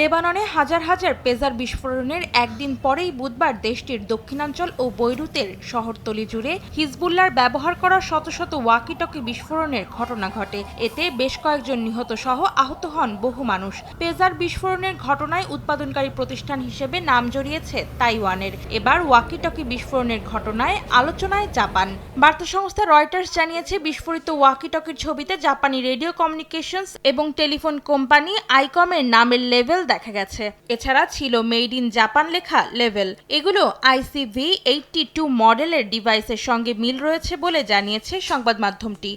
লেবাননে হাজার হাজার পেজার বিস্ফোরণের একদিন পরেই বুধবার দেশটির দক্ষিণাঞ্চল ও বৈরুতের শহরতলি জুড়ে হিজবুল্লাহর ব্যবহার করা শত শত ওয়াকিটকি বিস্ফোরণের ঘটনা ঘটে। এতে বেশ কয়েকজন নিহত সহ আহত হন বহু মানুষ। পেজার বিস্ফোরণের ঘটনায় উৎপাদনকারী প্রতিষ্ঠান হিসেবে নাম জড়িয়েছে তাইওয়ানের। এবার ওয়াকিটকি বিস্ফোরণের ঘটনায় আলোচনায় জাপান। বার্তা সংস্থা রয়টার্স জানিয়েছে, বিস্ফোরিত ওয়াকিটকির ছবিতে জাপানি রেডিও কমিউনিকেশনস এবং টেলিফোন কোম্পানি আইকমের নামের লেভেল দেখা গেছে। এছাড়া ছিল মেড ইন জাপান লেখা লেভেল। এগুলো ICV-82 মডেলের ডিভাইসের সঙ্গে মিল রয়েছে বলে জানিয়েছে সংবাদ মাধ্যমটি।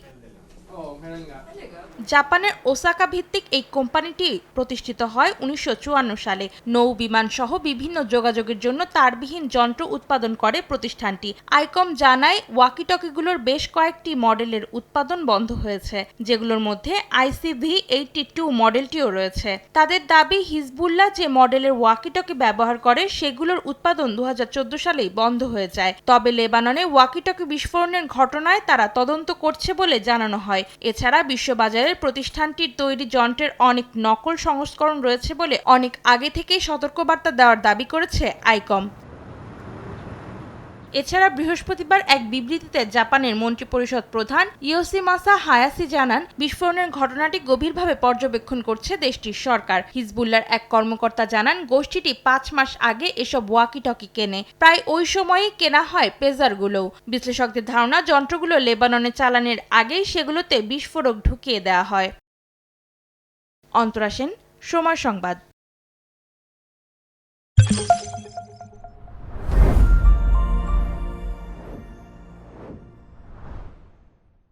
জাপানের ওসাকা ভিত্তিক এই কোম্পানিটি প্রতিষ্ঠিত হয় 1954 সালে। নৌ বিমান সহ বিভিন্ন যোগাযোগের জন্য তারবিহীন যন্ত্র উৎপাদন করে প্রতিষ্ঠানটি। আইকম জানায়, ওয়াকিটকিগুলোর বেশ কয়েকটি মডেলের উৎপাদন বন্ধ হয়েছে, যেগুলোর মধ্যে ICV-82 মডেলটিও রয়েছে। তাদের দাবি, হিজবুল্লাহ যে মডেলের ওয়াকিটকি ব্যবহার করে সেগুলোর উৎপাদন 2014 সালেই বন্ধ হয়ে যায়। তবে লেবাননে ওয়াকিটকি বিস্ফোরণের ঘটনায় তারা তদন্ত করছে বলে জানানো হয়। এছাড়া বিশ্ববাজারে প্রতিষ্ঠানটির তৈরি যন্ত্রের অনেক নকল সংস্করণ রয়েছে বলে অনেক আগে থেকেই সতর্কবার্তা দেওয়ার দাবি করেছে আইকম। এছাড়া বৃহস্পতিবার এক বিবৃতিতে জাপানের মন্ত্রিপরিষদ প্রধান ইয়োশিমাসা হায়াশি জানান, বিস্ফোরণের ঘটনাটি গভীরভাবে পর্যবেক্ষণ করছে দেশটির সরকার। হিজবুল্লাহর এক কর্মকর্তা জানান, গোষ্ঠীটি 5 মাস আগে এসব ওয়াকিটকি কেনে। প্রায় ওই সময়ই কেনা হয় পেজারগুলোও। বিশ্লেষকদের ধারণা, যন্ত্রগুলো লেবাননে চালানের আগেই সেগুলোতে বিস্ফোরক ঢুকিয়ে দেওয়া হয়। অন্তরা সেন, সময় সংবাদ।